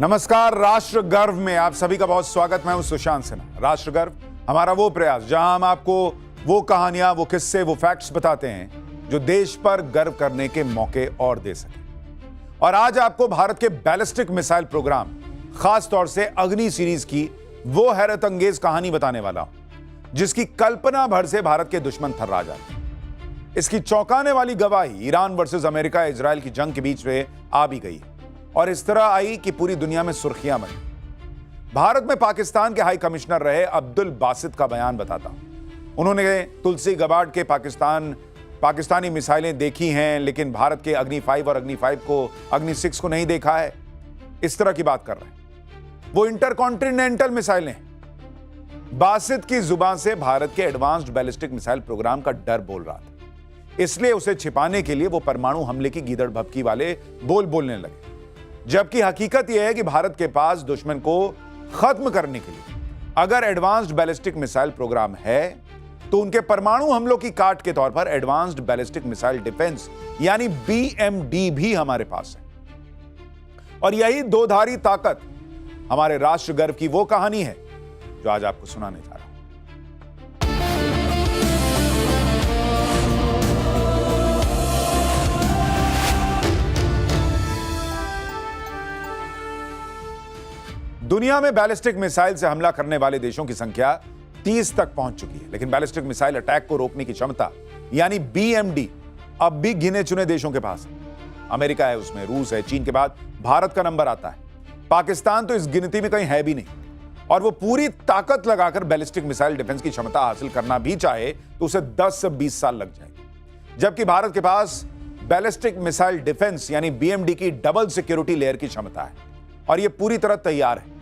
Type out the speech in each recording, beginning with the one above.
नमस्कार। राष्ट्र गर्व में आप सभी का बहुत स्वागत। मैं हूं सुशांत सिन्हा। राष्ट्र गर्व हमारा वो प्रयास जहां हम आपको वो कहानियां, वो किस्से, वो फैक्ट्स बताते हैं जो देश पर गर्व करने के मौके और दे सके। और आज आपको भारत के बैलिस्टिक मिसाइल प्रोग्राम, खास तौर से अग्नि सीरीज की वो हैरत अंगेज कहानी बताने वाला हूं जिसकी कल्पना भर से भारत के दुश्मन थर्रा जाते हैं। इसकी चौंकाने वाली गवाही ईरान वर्सेस अमेरिका इजराइल की जंग के बीच में आ भी गई और इस तरह आई कि पूरी दुनिया में सुर्खियां बनी। भारत में पाकिस्तान के हाई कमिश्नर रहे अब्दुल बासित का बयान बताता हूं। उन्होंने तुलसी गबार्ड के पाकिस्तानी मिसाइलें देखी हैं, लेकिन भारत के अग्नि 5 और अग्नि 5 को, अग्नि 6 को नहीं देखा है। इस तरह की बात कर रहे हैं। वो इंटरकॉन्टिनेंटल मिसाइलें हैं। बासित की जुबान से भारत के एडवांस्ड बैलिस्टिक मिसाइल प्रोग्राम का डर बोल रहा था, इसलिए उसे छिपाने के लिए वो परमाणु हमले की गीदड़ भभकी वाले बोल बोलने लगे। जबकि हकीकत यह है कि भारत के पास दुश्मन को खत्म करने के लिए अगर एडवांस्ड बैलिस्टिक मिसाइल प्रोग्राम है तो उनके परमाणु हमलों की काट के तौर पर एडवांस्ड बैलिस्टिक मिसाइल डिफेंस यानी BMD भी हमारे पास है। और यही दोधारी ताकत हमारे राष्ट्र गर्व की वो कहानी है जो आज आपको सुनाने जा रहा हूं। दुनिया में बैलिस्टिक मिसाइल से हमला करने वाले देशों की संख्या 30 तक पहुंच चुकी है, लेकिन बैलिस्टिक मिसाइल अटैक को रोकने की क्षमता यानी BMD अब भी गिने चुने देशों के पास है। अमेरिका है उसमें, रूस है, चीन के बाद भारत का नंबर आता है। पाकिस्तान तो इस गिनती में कहीं है भी नहीं, और वो पूरी ताकत लगाकर बैलिस्टिक मिसाइल डिफेंस की क्षमता हासिल करना भी चाहे तो उसे 10 से 20 साल लग जाएंगे। जबकि भारत के पास बैलिस्टिक मिसाइल डिफेंस यानी BMD की डबल सिक्योरिटी लेयर की क्षमता है और यह पूरी तरह तैयार है।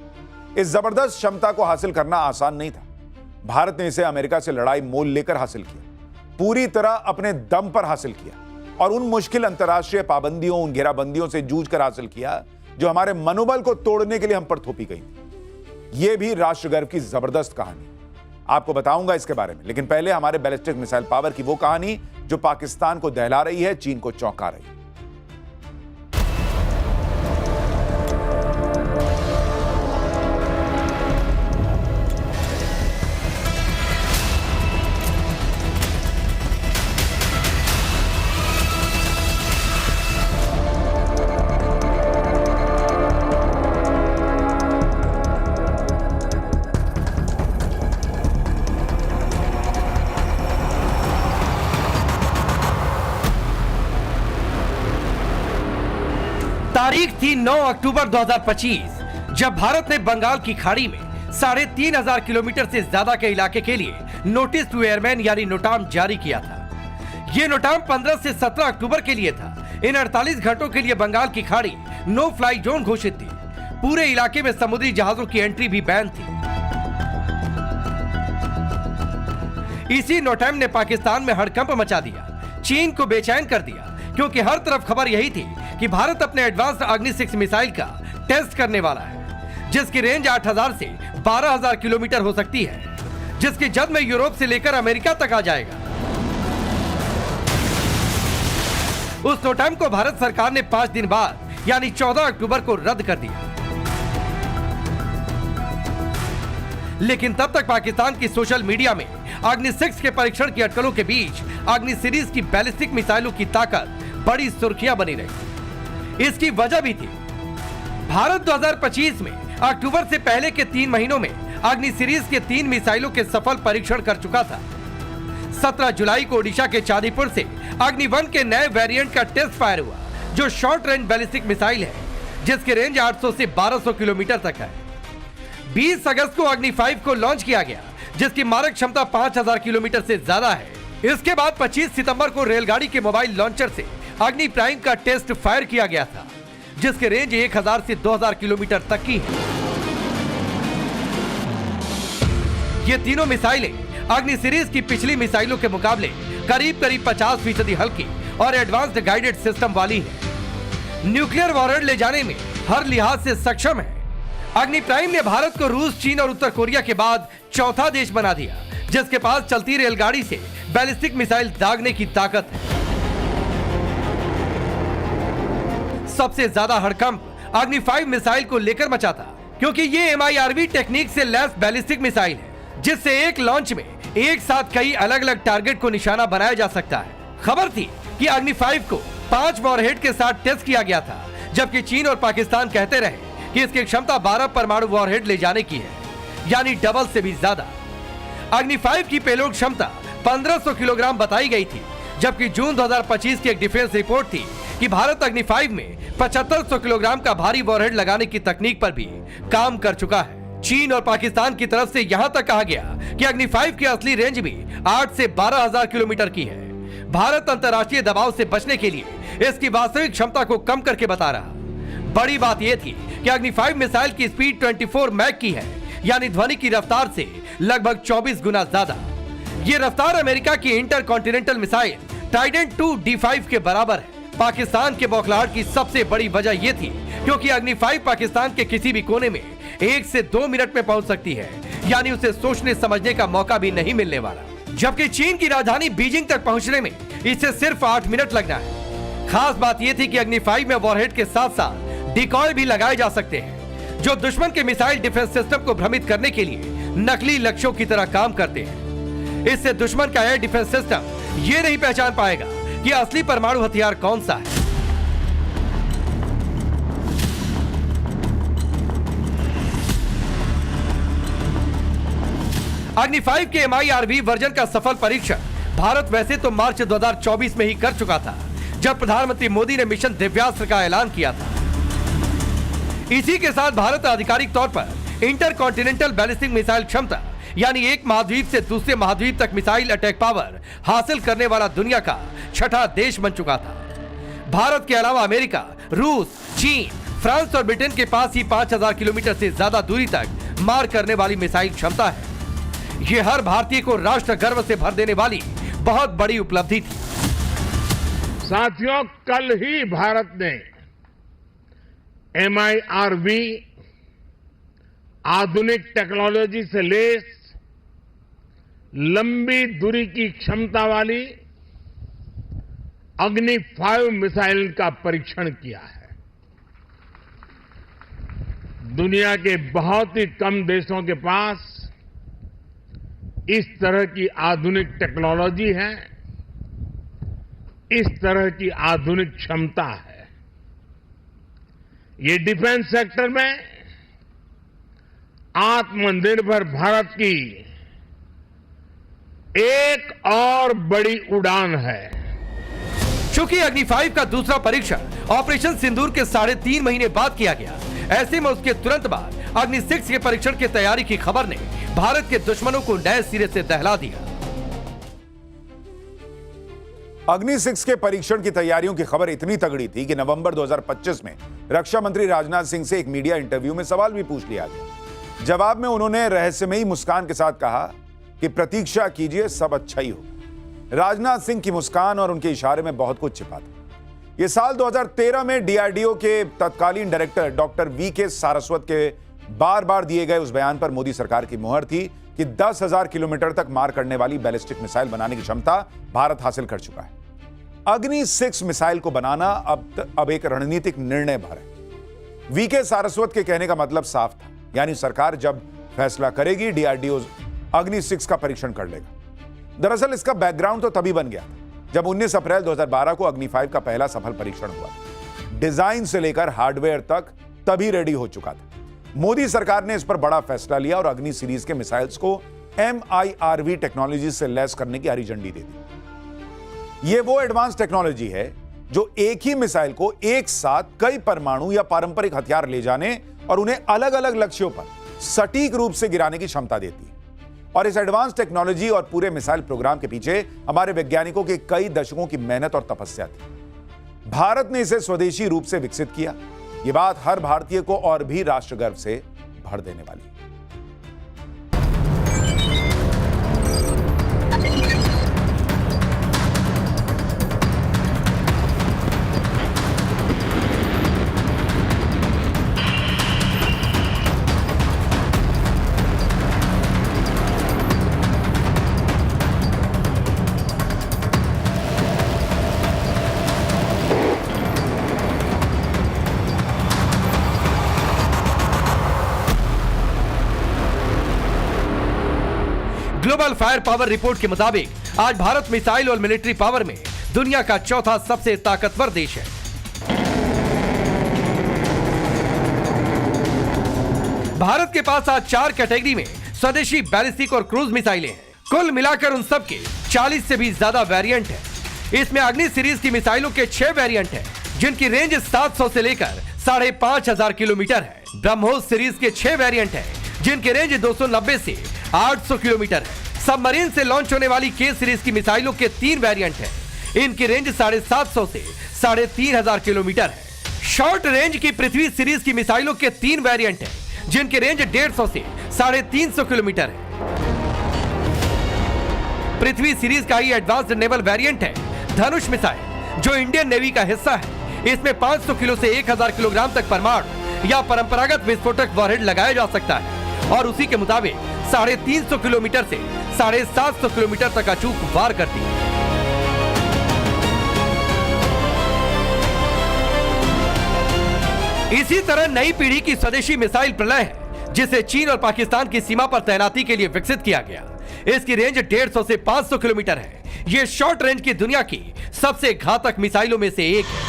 इस जबरदस्त क्षमता को हासिल करना आसान नहीं था। भारत ने इसे अमेरिका से लड़ाई मोल लेकर हासिल किया, पूरी तरह अपने दम पर हासिल किया और उन मुश्किल अंतर्राष्ट्रीय पाबंदियों, उन घेराबंदियों से जूझ कर हासिल किया जो हमारे मनोबल को तोड़ने के लिए हम पर थोपी गई थी। यह भी राष्ट्र गर्व की जबरदस्त कहानी, आपको बताऊंगा इसके बारे में। लेकिन पहले हमारे बैलिस्टिक मिसाइल पावर की वो कहानी जो पाकिस्तान को दहला रही है, चीन को चौंका रही है। तारीख थी 9 अक्टूबर 2025, जब भारत ने बंगाल की खाड़ी में 3,500 किलोमीटर से ज्यादा के इलाके के लिए नोटिस टू एयरमैन यानी नोटाम जारी किया था। ये नोटाम 15 से 17 अक्टूबर के लिए था। इन 48 घंटों के लिए बंगाल की खाड़ी नो फ्लाई जोन घोषित थी। पूरे इलाके में समुद्री जहाजों की एंट्री भी बैन थी। इसी नोटाम ने पाकिस्तान में हड़कंप मचा दिया, चीन को बेचैन कर दिया, क्योंकि हर तरफ खबर यही थी कि भारत अपने एडवांस्ड अग्नि 6 मिसाइल का टेस्ट करने वाला है, जिसकी रेंज 8,000 से 12,000 किलोमीटर हो सकती है, जिसकी जद में यूरोप से लेकर अमेरिका तक आ जाएगा। उस नोटाम को भारत सरकार ने 5 दिन बाद यानी 14 अक्टूबर को रद्द कर दिया। लेकिन तब तक पाकिस्तान की सोशल मीडिया में अग्नि 6 के परीक्षण की अटकलों के बीच अग्नि सीरीज की बैलिस्टिक मिसाइलों की ताकत बड़ी सुर्खियां बनी रही। इसकी वजह भी थी, भारत 2025 में अक्टूबर से पहले के 3 महीनों में अग्नि सीरीज के 3 मिसाइलों के सफल परीक्षण कर चुका था। 17 जुलाई को ओडिशा के चांदीपुर से अग्नि 1 के नए वेरिएंट का टेस्ट फायर हुआ, जो शॉर्ट रेंज बैलिस्टिक मिसाइल है, जिसकी रेंज 800 से 1200 किलोमीटर तक है। 20 अगस्त को अग्नि 5 को लॉन्च किया गया, जिसकी मारक क्षमता 5,000 किलोमीटर से ज्यादा है। इसके बाद 25 सितंबर को रेलगाड़ी के मोबाइल लॉन्चर से अग्नि प्राइम का टेस्ट फायर किया गया था, जिसकी रेंज 1000 से 2000 किलोमीटर तक की है। ये तीनों मिसाइलें अग्नि सीरीज की पिछली मिसाइलों के मुकाबले करीब 50% हल्की और एडवांस्ड गाइडेड सिस्टम वाली है। न्यूक्लियर वॉरहेड ले जाने में हर लिहाज से सक्षम है। अग्नि प्राइम ने भारत को रूस, चीन और उत्तर कोरिया के बाद चौथा देश बना दिया, जिसके पास चलती रेलगाड़ी से बैलिस्टिक मिसाइल दागने की ताकत है। सबसे ज्यादा हड़कंप अग्नि 5 मिसाइल को लेकर मचा था, क्योंकि ये MIRV टेक्निक से लैस बैलिस्टिक मिसाइल है, जिससे एक लॉन्च में एक साथ कई अलग अलग टारगेट को निशाना बनाया जा सकता है। खबर थी कि अग्नि 5 को 5 वॉरहेड के साथ टेस्ट किया गया था, जबकि चीन और पाकिस्तान कहते रहे कि इसकी क्षमता 12 परमाणु वॉरहेड ले जाने की है, यानी डबल से भी ज्यादा। अग्नि 5 की पेलोड क्षमता 1500 किलोग्राम बताई गई थी, जबकि जून 2025 की एक डिफेंस रिपोर्ट थी कि भारत अग्नि 5 में 7500 किलोग्राम का भारी वॉरहेड लगाने की तकनीक पर भी काम कर चुका है। चीन और पाकिस्तान की तरफ से यहां तक कहा गया कि अग्नि 5 की असली रेंज भी 8 से 12,000 किलोमीटर की है। भारत अंतर्राष्ट्रीय दबाव से बचने के लिए इसकी वास्तविक क्षमता को कम करके बता रहा। बड़ी बात यह थी कि अग्नि 5 मिसाइल की स्पीड 24 मैक की है, यानी ध्वनि की रफ्तार से लगभग 24 गुना ज्यादा। ये रफ्तार अमेरिका की इंटरकॉन्टिनेंटल मिसाइल ट्राइडेंट 2 D5 के बराबर है। पाकिस्तान के बौखलाहट की सबसे बड़ी वजह यह थी क्योंकि अग्नि 5 पाकिस्तान के किसी भी कोने में 1 से 2 मिनट में पहुंच सकती है, यानी उसे सोचने समझने का मौका भी नहीं मिलने वाला। जबकि चीन की राजधानी बीजिंग तक पहुंचने में इसे सिर्फ 8 मिनट लगना है। खास बात यह थी कि अग्नि 5 में वॉरहेड के साथ साथ डिकॉय भी लगाए जा सकते हैं, जो दुश्मन के मिसाइल डिफेंस सिस्टम को भ्रमित करने के लिए नकली लक्ष्यों की तरह काम करते हैं। इससे दुश्मन का एयर डिफेंस सिस्टम ये नहीं पहचान पाएगा कि असली परमाणु हथियार कौन सा है। अग्नि 5 के MIRV वर्जन का सफल परीक्षण भारत वैसे तो मार्च 2024 में ही कर चुका था, जब प्रधानमंत्री मोदी ने मिशन दिव्यास्त्र का ऐलान किया था। इसी के साथ भारत आधिकारिक तौर पर इंटरकॉन्टिनेंटल बैलिस्टिक मिसाइल क्षमता, यानी एक महाद्वीप से दूसरे महाद्वीप तक मिसाइल अटैक पावर हासिल करने वाला दुनिया का छठा देश बन चुका था। भारत के अलावा अमेरिका, रूस, चीन, फ्रांस और ब्रिटेन के पास ही 5000 किलोमीटर से ज्यादा दूरी तक मार करने वाली मिसाइल क्षमता है। यह हर भारतीय को राष्ट्र गर्व से भर देने वाली बहुत बड़ी उपलब्धि थी। साथियों, कल ही भारत ने MIRV आधुनिक टेक्नोलॉजी से लैस लंबी दूरी की क्षमता वाली अग्नि 5 मिसाइल का परीक्षण किया है। दुनिया के बहुत ही कम देशों के पास इस तरह की आधुनिक टेक्नोलॉजी है, इस तरह की आधुनिक क्षमता है। ये डिफेंस सेक्टर में आत्मनिर्भर भारत की एक और बड़ी उड़ान है। चूंकि अग्नि 5 का दूसरा परीक्षण ऑपरेशन सिंदूर के 3.5 महीने बाद किया गया, ऐसे में उसके तुरंत बाद अग्नि 6 के परीक्षण की तैयारी की खबर ने भारत के दुश्मनों को नए सिरे से दहला दिया। अग्नि 6 के परीक्षण की तैयारियों की खबर इतनी तगड़ी थी कि नवंबर 2025 में रक्षा मंत्री राजनाथ सिंह से एक मीडिया इंटरव्यू में सवाल भी पूछ लिया गया। जवाब में उन्होंने रहस्यमयी मुस्कान के साथ कहा कि प्रतीक्षा कीजिए, सब अच्छा ही होगा। राजनाथ सिंह की मुस्कान और उनके इशारे में बहुत कुछ छिपा था। यह साल 2013 में DRDO के तत्कालीन डायरेक्टर डॉक्टर VK सारस्वत के बार बार दिए गए उस बयान पर मोदी सरकार की मुहर थी कि 10,000 किलोमीटर तक मार करने वाली बैलिस्टिक मिसाइल बनाने की क्षमता भारत हासिल कर चुका है। अग्नि 6 मिसाइल को बनाना अब एक रणनीतिक निर्णय भर है। VK सारस्वत के कहने का मतलब साफ था, यानी सरकार जब फैसला करेगी DRDO अग्नि 6 का परीक्षण कर लेगा। दरअसल इसका बैकग्राउंड तो तभी बन गया जब 19 अप्रैल 2012 को अग्नि 5 का पहला सफल परीक्षण हुआ। डिजाइन से लेकर हार्डवेयर तक तभी रेडी हो चुका था। मोदी सरकार ने इस पर बड़ा फैसला लिया और अग्नि सीरीज के मिसाइल्स को MIRV टेक्नोलॉजी से लैस करने की हरी झंडी दे दी। यह वो एडवांस टेक्नोलॉजी है जो एक ही मिसाइल को एक साथ कई परमाणु या पारंपरिक हथियार ले जाने और उन्हें अलग अलग लक्ष्यों पर सटीक रूप से गिराने की क्षमता देती है। और इस एडवांस टेक्नोलॉजी और पूरे मिसाइल प्रोग्राम के पीछे हमारे वैज्ञानिकों की कई दशकों की मेहनत और तपस्या थी। भारत ने इसे स्वदेशी रूप से विकसित किया। यह बात हर भारतीय को और भी राष्ट्र गर्व से भर देने वाली है। ग्लोबल फायर पावर रिपोर्ट के मुताबिक आज भारत मिसाइल और मिलिट्री पावर में दुनिया का चौथा सबसे ताकतवर देश है। भारत के पास आज 4 कैटेगरी में स्वदेशी बैलिस्टिक और क्रूज मिसाइलें हैं। कुल मिलाकर उन सब के 40 से भी ज्यादा वेरिएंट हैं। इसमें अग्नि सीरीज की मिसाइलों के 6 वेरिएंट हैं, जिनकी रेंज 700 से लेकर 5,500 किलोमीटर है। ब्रह्मोस सीरीज के 6 वेरिएंट हैं, जिनकी रेंज 290 से 800 किलोमीटर है। सबमरीन से लॉन्च होने वाली के सीरीज की मिसाइलों के 3 वेरिएंट हैं। इनकी रेंज 750 से 3,500 किलोमीटर है। शॉर्ट रेंज की पृथ्वी सीरीज की मिसाइलों के 3 वेरिएंट हैं, जिनकी रेंज 150 से 350 किलोमीटर है। पृथ्वी सीरीज का ही एडवांस्ड नेवल वेरिएंट है धनुष मिसाइल, जो इंडियन नेवी का हिस्सा है। इसमें 500 किलो से 1000 किलोग्राम तक परमाणु या परंपरागत विस्फोटक वॉरहेड लगाया जा सकता है और उसी के मुताबिक 350 किलोमीटर से 750 किलोमीटर तक अचूक वार करती है। इसी तरह नई पीढ़ी की स्वदेशी मिसाइल प्रलय है, जिसे चीन और पाकिस्तान की सीमा पर तैनाती के लिए विकसित किया गया। इसकी रेंज 150 से 500 किलोमीटर है। यह शॉर्ट रेंज की दुनिया की सबसे घातक मिसाइलों में से एक है।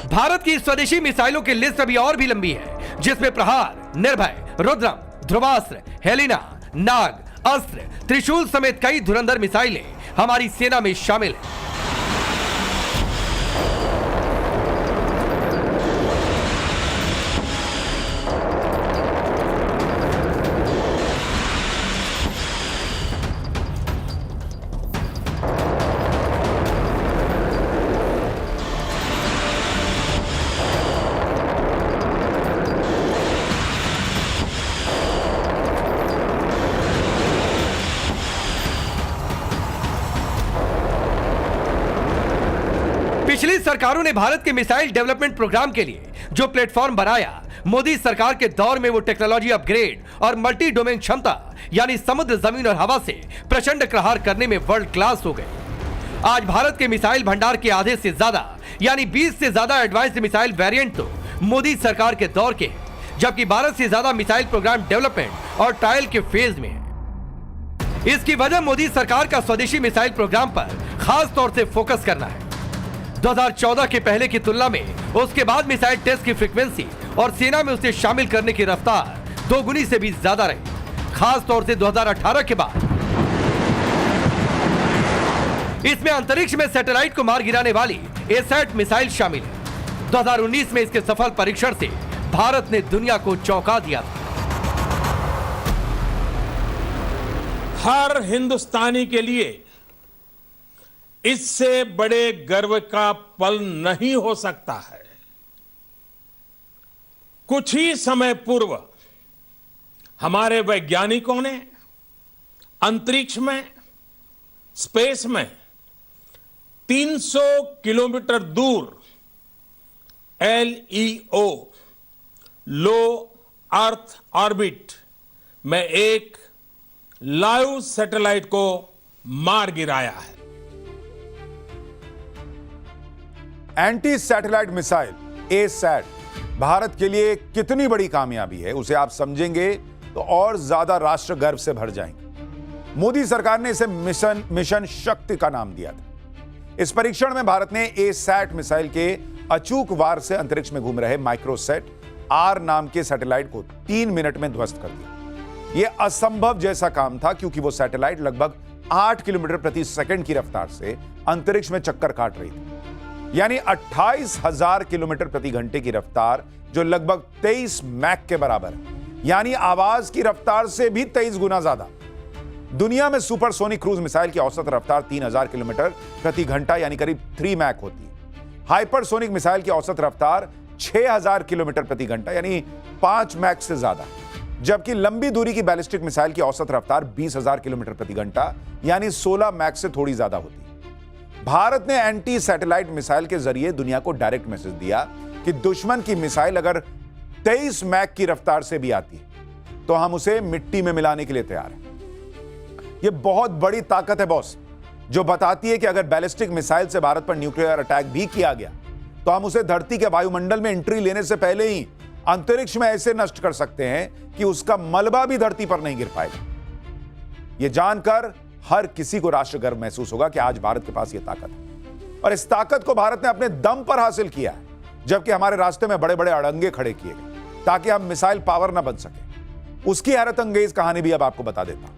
भारत की स्वदेशी मिसाइलों की लिस्ट अभी और भी लंबी है, जिसमें प्रहार, निर्भय, रुद्रम, ध्रुवास्त्र, हेलिना, नाग, अस्त्र, त्रिशूल समेत कई धुरंधर मिसाइलें हमारी सेना में शामिल हैं। पिछली सरकारों ने भारत के मिसाइल डेवलपमेंट प्रोग्राम के लिए जो प्लेटफॉर्म बनाया, मोदी सरकार के दौर में वो टेक्नोलॉजी अपग्रेड और मल्टी डोमेन क्षमता यानी समुद्र, जमीन और हवा से प्रचंड प्रहार करने में वर्ल्ड क्लास हो गए। आज भारत के मिसाइल भंडार के आधे से ज्यादा यानी 20 से ज्यादा एडवांस्ड मिसाइल वेरिएंट तो मोदी सरकार के दौर के हैं, जबकि 12 से ज्यादा मिसाइल प्रोग्राम डेवलपमेंट और ट्रायल के फेज में है। इसकी वजह मोदी सरकार का स्वदेशी मिसाइल प्रोग्राम पर खास तौर से फोकस करना है। 2014 के पहले की तुलना में उसके बाद मिसाइल टेस्ट की फ्रीक्वेंसी और सेना में उसे शामिल करने की रफ्तार 2 गुनी से भी ज्यादा रही। खास तौर से 2018 के बाद इसमें अंतरिक्ष में सैटेलाइट को मार गिराने वाली एसैट मिसाइल शामिल है। 2019 में इसके सफल परीक्षण से भारत ने दुनिया को चौंका दिया था। हर हिंदुस्तानी के लिए इससे बड़े गर्व का पल नहीं हो सकता है। कुछ ही समय पूर्व हमारे वैज्ञानिकों ने अंतरिक्ष में, स्पेस में 300 किलोमीटर दूर LEO लो अर्थ ऑर्बिट में एक लाइव सैटेलाइट को मार गिराया है। Anti satellite missile asset Bharat के लिए कितनी बड़ी कामयाबी है, उसे आप समझेंगे तो और ज्यादा राष्ट्र गर्व से भर जाएंगे। मोदी सरकार ने इसे मिशन शक्ति का नाम दिया था। इस परीक्षण में भारत ने एसैट मिसाइल के अचूक वार से अंतरिक्ष में घूम रहे माइक्रोसैट आर नाम के सैटेलाइट को 3 मिनट में ध्वस्त कर दिया। यह असंभव जैसा काम था, क्योंकि वो सैटेलाइट लगभग 8 किलोमीटर प्रति सेकंड की रफ्तार से अंतरिक्ष में चक्कर काट रही थी, यानी 28,000 किलोमीटर प्रति घंटे की रफ्तार, जो लगभग 23 मैक के बराबर है, यानी आवाज की रफ्तार से भी 23 गुना ज्यादा। दुनिया में सुपरसोनिक क्रूज मिसाइल की औसत रफ्तार 3000 किलोमीटर प्रति घंटा यानी करीब 3 मैक होती है। हाइपरसोनिक मिसाइल की औसत रफ्तार 6000 किलोमीटर प्रति घंटा यानी 5 मैक से ज्यादा, जबकि लंबी दूरी की बैलिस्टिक मिसाइल की औसत रफ्तार 20,000 किलोमीटर प्रति घंटा यानी 16 मैक से थोड़ी ज्यादा होती है। भारत ने एंटी सैटेलाइट मिसाइल के जरिए दुनिया को डायरेक्ट मैसेज दिया कि दुश्मन की मिसाइल अगर 23 मैक की रफ्तार से भी आती है तो हम उसे मिट्टी में मिलाने के लिए तैयार हैं। यह बहुत बड़ी ताकत है बॉस, जो बताती है कि अगर बैलिस्टिक मिसाइल से भारत पर न्यूक्लियर अटैक भी किया गया तो हम उसे धरती के वायुमंडल में एंट्री लेने से पहले ही अंतरिक्ष में ऐसे नष्ट कर सकते हैं कि उसका मलबा भी धरती पर नहीं गिर पाएगा। यह जानकर हर किसी को राष्ट्र गर्व महसूस होगा कि आज भारत के पास यह ताकत है और इस ताकत को भारत ने अपने दम पर हासिल किया है, जबकि हमारे रास्ते में बड़े बड़े अड़ंगे खड़े किए गए ताकि हम मिसाइल पावर न बन सके। उसकी हैरत अंगेज कहानी भी अब आपको बता देता हूं।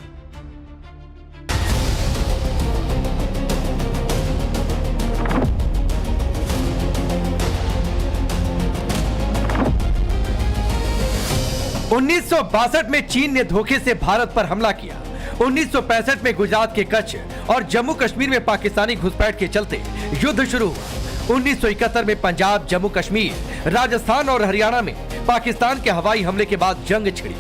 उन्नीस में चीन ने धोखे से भारत पर हमला किया। 1965 में गुजरात के कच्छ और जम्मू कश्मीर में पाकिस्तानी घुसपैठ के चलते युद्ध शुरू हुआ। 1971 में पंजाब, जम्मू कश्मीर, राजस्थान और हरियाणा में पाकिस्तान के हवाई हमले के बाद जंग छिड़ी।